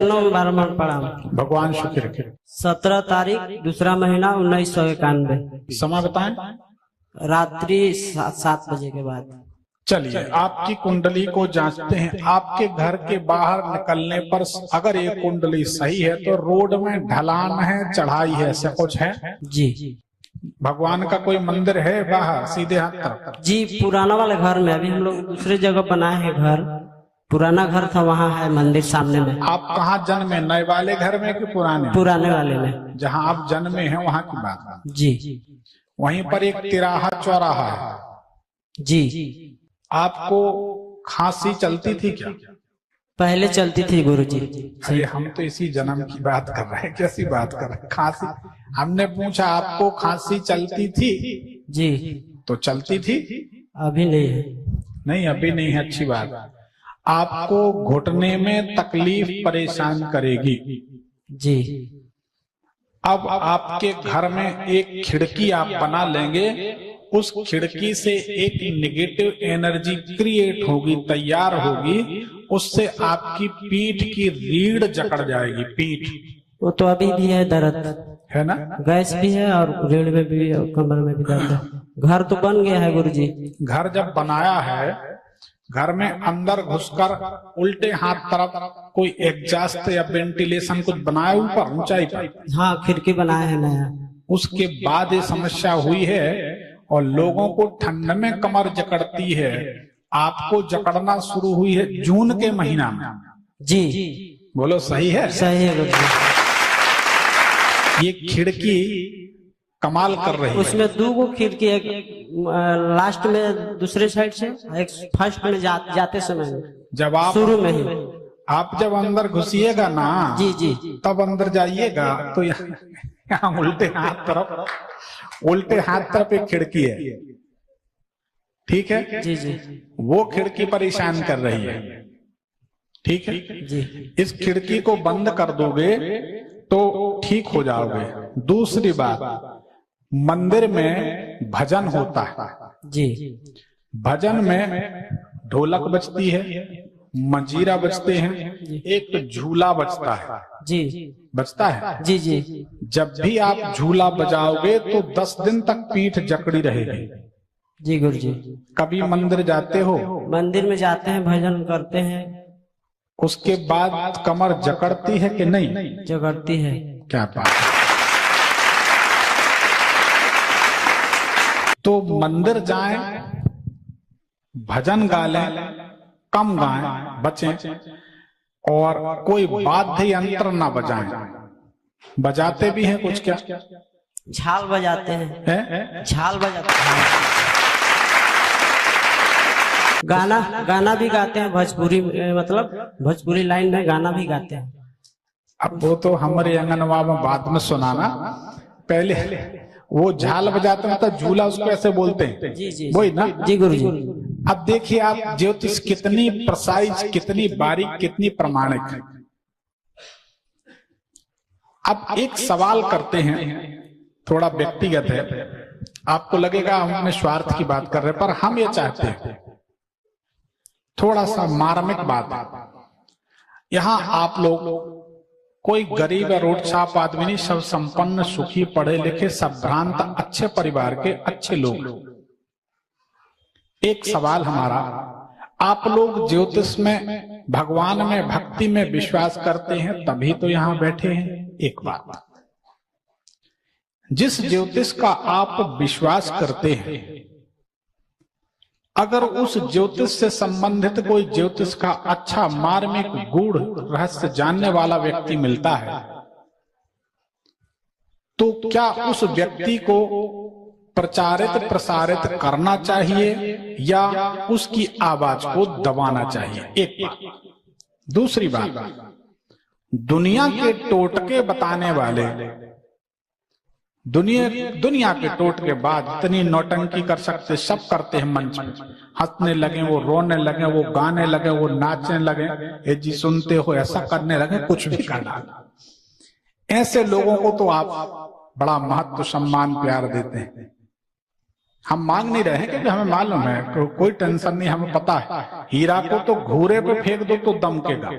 बारह पढ़ा। भगवान शुक्र रखे। 17 तारीख दूसरा महीना 1991। समय बताएं। रात्रि 7 बजे के बाद। चलिए आपकी कुंडली को जांचते हैं। आपके घर के बाहर निकलने पर अगर ये कुंडली सही है तो रोड में ढलान है, चढ़ाई है, ऐसा कुछ है? जी। भगवान का कोई मंदिर है बाहर सीधे हाथ तरफ? जी, पुराना वाले घर में। अभी हम लोग दूसरे जगह बनाए हैं घर। पुराना घर था, वहाँ है मंदिर सामने में। आप कहाँ जन्मे? नए वाले घर में कि पुराने? पुराने वाले में। जहाँ आप जन्मे हैं वहाँ की बात। जी। वहीं पर एक तिराहा चौराहा है। जी। आपको खांसी चलती थी क्या? पहले चलती थी गुरुजी। अरे हम तो इसी जन्म की बात कर रहे हैं, कैसी बात कर रहे हैं? खांसी हमने पूछा आपको खांसी चलती थी? जी। तो चलती थी? अभी नहीं है। नहीं अभी नहीं है, अच्छी बात। आपको घुटने में तकलीफ परेशान करेगी। जी। अब आपके घर में एक खिड़की आप बना लेंगे, उस खिड़की से एक नेगेटिव एनर्जी क्रिएट होगी, तैयार होगी, उससे आपकी पीठ की रीढ़ जकड़ जाएगी। पीठ वो तो अभी भी है दर्द, है ना? गैस भी है और रीढ़ में भी और कमर में भी दर्द है। घर तो बन गया है गुरुजी। घर जब बनाया है, घर में अंदर घुसकर उल्टे हाथ तरफ कोई एग्जॉस्ट या वेंटिलेशन कुछ बनाया ऊपर ऊंचाई पर? हाँ, खिड़की बनाया है नया। उसके बाद ये समस्या हुई है और लोगों को ठंड में कमर जकड़ती है। आपको जकड़ना शुरू हुई है जून के महीना में। जी। बोलो सही है? सही है गुरुजी। ये खिड़की कमाल कर रही है। उसमें 2 खिड़की, एक लास्ट में दूसरे साइड से, एक फर्स्ट में जाते समय में। जब आप शुरू में ही आप जब अंदर घुसिएगा ना, जी जी, तब अंदर जाइएगा तो यहाँ उल्टे हाथ तरफ एक खिड़की है, ठीक है? जी जी। वो खिड़की परेशान कर रही है, ठीक है जी। इस खिड़की को बंद कर दोगे तो ठीक हो जाओगे। दूसरी बात, मंदिर में भजन होता है जी। भजन में ढोलक बजती है, मंजीरा बजते हैं, एक झूला बजता है। जी। बजता है? जी जी। जब भी आप झूला बजाओगे तो 10 दिन तक पीठ जकड़ी रहेगी। जी गुरुजी। कभी मंदिर जाते हो? मंदिर में जाते हैं, भजन करते हैं। उसके बाद कमर जकड़ती है कि नहीं? जकड़ती है। क्या बात है। तो मंदिर जाएं, भजन गा लें, कम गाएं, बचें, और कोई वाद्य यंत्र ना बजाएं। बजाते भी हैं कुछ क्या? झाल बजाते हैं। झाल बजाते हैं। गाना भी गाते हैं भोजपुरी, मतलब भोजपुरी लाइन में गाना भी गाते हैं। अब वो तो हमारे आंगनवा में बाद में सुनाना। पहले वो झाल बजाते हैं, मतलब झूला उसको ऐसे बोलते हैं। जी जी। वही ना? जी गुरुजी। अब देखिए आप ज्योतिष कितनी प्रिसाइज, कितनी बारीक, कितनी प्रमाणिक है। अब एक सवाल करते हैं, थोड़ा व्यक्तिगत है, आपको लगेगा हम अपने स्वार्थ की बात कर रहे हैं, पर हम ये चाहते हैं थोड़ा सा मार्मिक बात। यहां आप लोग कोई गरीब या रोड छाप आदमी नहीं, सब संपन्न, सुखी, पढ़े लिखे, संभ्रांत, अच्छे परिवार के अच्छे लोग। एक सवाल हमारा, आप लोग ज्योतिष में, भगवान में, भक्ति में विश्वास करते हैं तभी तो यहां बैठे हैं। एक बात, जिस ज्योतिष का आप विश्वास करते हैं, अगर उस ज्योतिष से संबंधित कोई ज्योतिष का अच्छा मार्मिक गूढ़ रहस्य जानने वाला व्यक्ति मिलता है, तो क्या उस व्यक्ति को प्रचारित प्रसारित करना चाहिए या उसकी आवाज को दबाना चाहिए? एक बात। दूसरी बात, दुनिया के टोटके बताने वाले, दुनिया के टोटके बाद इतनी नौटंकी कर सकते, सब करते हैं मंच में। हंसने लगे, वो रोने लगे, वो गाने लगे, वो नाचने लगे, ये जी सुनते हो, ऐसा करने लगे, कुछ भी कर डाला। ऐसे लोगों को तो आप बड़ा महत्व, सम्मान, प्यार देते हैं। हम मांग नहीं रहे हैं क्योंकि हमें मालूम है, कोई टेंशन नहीं, हमें पता है हीरा को तो घूरे पे फेंक दो तो दमकेगा।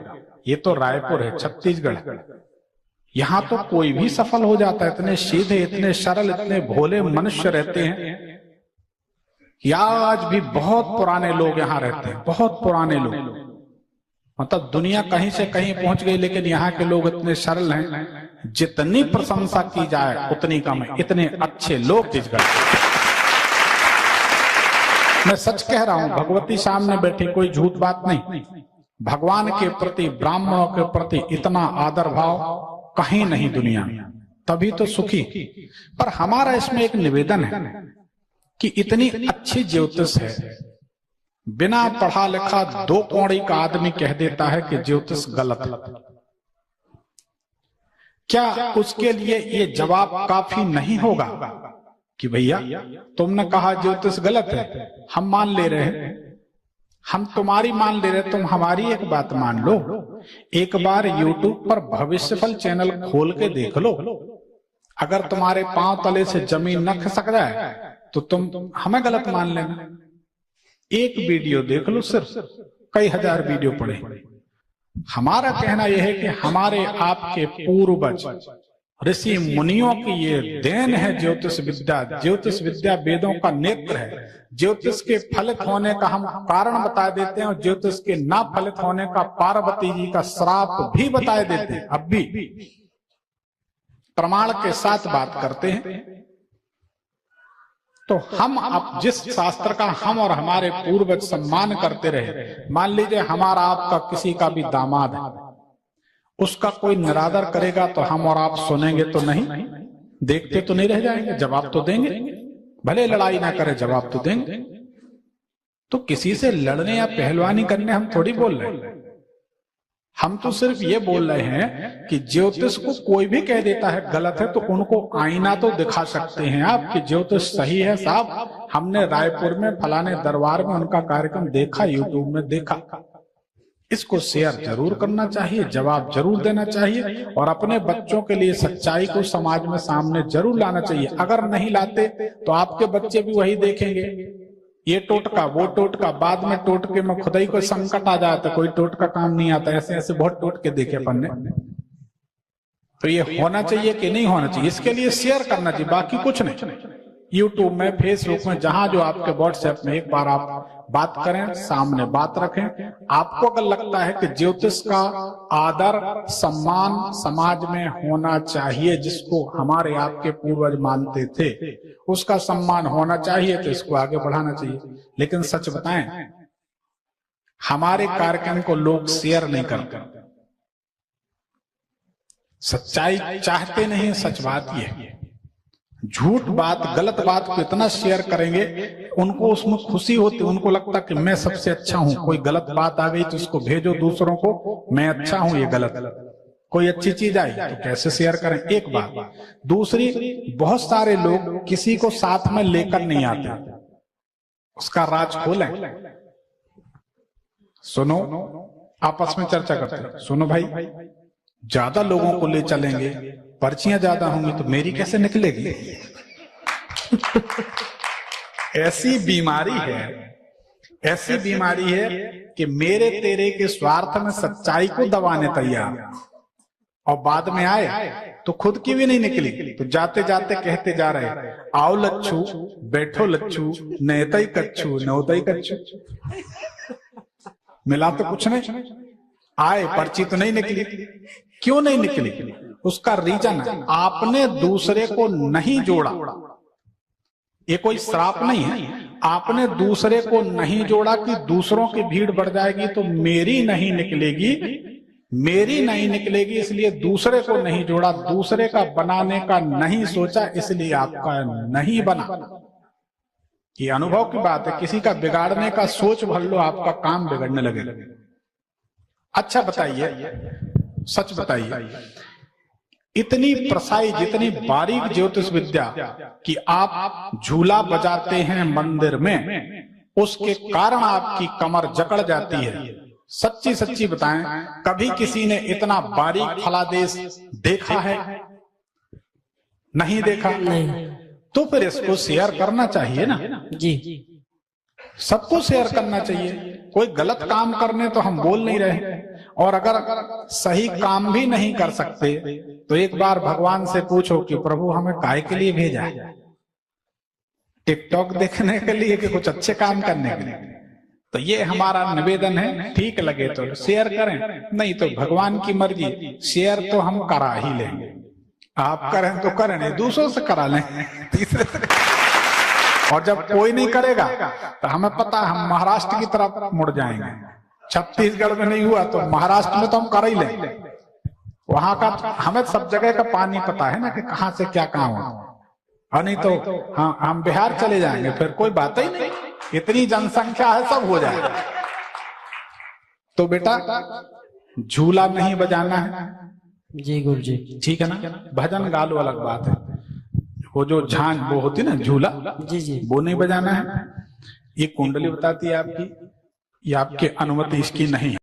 ये तो रायपुर है, छत्तीसगढ़, यहां तो कोई भी सफल हो जाता है। इतने सीधे, इतने सरल, इतने भोले मनुष्य रहते हैं। या आज भी बहुत पुराने लोग यहाँ रहते हैं, बहुत पुराने लोग, मतलब दुनिया कहीं से कहीं पहुंच गई, लेकिन यहाँ के लोग इतने सरल हैं, जितनी प्रशंसा की जाए उतनी कम है। इतने अच्छे लोग छत्तीसगढ़। मैं सच कह रहा हूं, भगवती सामने बैठी, कोई झूठ बात नहीं। भगवान के प्रति, ब्राह्मणों के प्रति इतना आदर भाव कहीं नहीं दुनिया में, तभी तो सुखी। पर हमारा इसमें एक निवेदन है कि इतनी अच्छी ज्योतिष है, बिना पढ़ा लिखा 2 कौड़ी का आदमी कह देता है कि ज्योतिष गलत है। क्या उसके लिए ये जवाब काफी नहीं होगा कि भैया तुमने कहा ज्योतिष गलत है, हम मान ले रहे हैं, हम तुम्हारी मान ले रहे, तुम हमारी एक बात मान लो। एक बार YouTube पर भविष्यफल चैनल खोल के देख लो, अगर तुम्हारे पांव तले से जमीन न खिसक जाए तो तुम हमें गलत मान लेना। एक वीडियो देख लो, सिर्फ कई हजार वीडियो पड़े। हमारा कहना यह है कि हमारे आपके पूर्वज ऋषि मुनियों की ये देन है ज्योतिष विद्या। ज्योतिष विद्या वेदों का नेत्र है। ज्योतिष के फलित होने का हम कारण बता देते हैं और ज्योतिष के ना फलित होने का पार्वती जी का श्राप भी बता देते हैं। अब भी प्रमाण के साथ बात करते हैं। तो हम अब जिस शास्त्र का हम और हमारे पूर्वज सम्मान करते रहे, मान लीजिए हमारा आपका किसी का भी दामाद है, उसका कोई निरादर करेगा तो हम और आप सुनेंगे तो नहीं, देखते तो नहीं रह जाएंगे, जवाब तो देंगे, भले लड़ाई ना करे जवाब तो देंगे। तो किसी से लड़ने या पहलवानी करने हम थोड़ी बोल रहे हैं, हम तो सिर्फ ये बोल रहे हैं कि ज्योतिष को कोई भी कह देता है गलत है तो उनको आईना तो दिखा सकते हैं आप कि ज्योतिष सही है साहब, हमने रायपुर में फलाने दरबार में उनका कार्यक्रम देखा, यूट्यूब में देखा। इसको शेयर जरूर करना चाहिए, जवाब जरूर देना चाहिए और अपने बच्चों के लिए सच्चाई को समाज में सामने जरूर लाना चाहिए। अगर नहीं लाते तो आपके बच्चे भी वही देखेंगे, ये टोटका वो टोटका, बाद में टोटके में खुदा ही कोई संकट आ जाता, कोई टोटका काम नहीं आता। ऐसे ऐसे बहुत टोटके देखे अपन ने। तो ये होना चाहिए कि नहीं होना चाहिए, इसके लिए शेयर करना चाहिए, बाकी कुछ नहीं। यूट्यूब में, फेसबुक में, जहां जो आपके व्हाट्सएप में एक बार आप बात करें, सामने बात रखें। आपको अगर लगता है कि ज्योतिष का आदर सम्मान समाज में होना चाहिए, जिसको हमारे आपके पूर्वज मानते थे उसका सम्मान होना चाहिए, तो इसको आगे बढ़ाना चाहिए। लेकिन सच बताएं, हमारे कार्यक्रम को लोग शेयर नहीं करते, सच्चाई चाहते नहीं। सच बात ये है, झूठ बात, गलत बात को इतना शेयर करेंगे उनको उसमें खुशी होती, उनको लगता कि मैं सबसे अच्छा हूं। कोई गलत बात आ गई तो उसको भेजो दूसरों को, मैं अच्छा हूं, ये गलत। कोई अच्छी चीज आई तो कैसे शेयर करें, एक बात। दूसरी, बहुत सारे लोग किसी को साथ में लेकर नहीं आते, उसका राज खोलें। सुनो, आपस में चर्चा करते, सुनो भाई ज्यादा लोगों को ले चलेंगे, पर्चियां ज्यादा होंगी तो मेरी कैसे निकलेगी? ऐसी बीमारी है, ऐसी बीमारी है कि मेरे तेरे के स्वार्थ में सच्चाई को दबाने तैयार, और बाद में आए तो खुद की भी नहीं निकली तो जाते जाते कहते जा रहे, आओ लच्छू, बैठो लच्छू, नेतई कच्छू, नौतई कच्छू। मिला तो कुछ नहीं, आए पर्ची तो नहीं निकली। क्यों नहीं निकली? उसका रीजन आपने दूसरे को नहीं जोड़ा। ये कोई श्राप नहीं है, आपने दूसरे को नहीं जोड़ा कि दूसरों की भीड़ बढ़ जाएगी तो मेरी नहीं निकलेगी, मेरी नहीं निकलेगी, इसलिए दूसरे को नहीं जोड़ा, दूसरे का बनाने का नहीं सोचा, इसलिए आपका नहीं बना। ये अनुभव की बात है, किसी का बिगाड़ने का सोच भर लो, आपका काम बिगड़ने लगे। अच्छा बताइए, सच बताइए, इतनी प्रसाई, जितनी बारीक ज्योतिष विद्या कि आप झूला बजाते हैं मंदिर में, उसके कारण आपकी कमर जकड़ जाती है। सच्ची सच्ची बताएं, कभी किसी ने इतना बारीक फलादेश देखा है? नहीं देखा। नहीं। तो फिर इसको शेयर करना चाहिए ना, जी सबको शेयर करना चाहिए। कोई गलत काम करने तो हम बोल नहीं रहे, और अगर सही काम भी नहीं कर सकते तो एक बार भगवान से पूछो कि प्रभु हमें काहे के लिए भेजा है, टिकटॉक देखने के लिए कि कुछ अच्छे काम करने के लिए? तो ये हमारा निवेदन है, ठीक लगे तो शेयर करें, नहीं तो भगवान की मर्जी, शेयर तो हम करा ही लेंगे। आप करें तो करें, नहीं दूसरों से करा लें, तीसरे से। और जब कोई नहीं करेगा तो हमें पता है हम महाराष्ट्र की तरफ मुड़ जाएंगे। छत्तीसगढ़ में नहीं हुआ तो महाराष्ट्र में तो हम कर ही लेंगे। वहां का हमें सब जगह का पानी पता है ना कि कहाँ से क्या काम हो, और नहीं तो हाँ हम बिहार चले जाएंगे, फिर कोई बात ही नहीं, इतनी जनसंख्या है, सब हो जाएगा। तो बेटा झूला नहीं बजाना है, जी गुरु जी, ठीक है ना। भजन गा लो अलग बात है, वो जो झांझ वो होती ना झूला, जी जी, वो नहीं बजाना है। ये कुंडली बताती है आपकी, ये आपकी अनुमति इसकी नहीं है।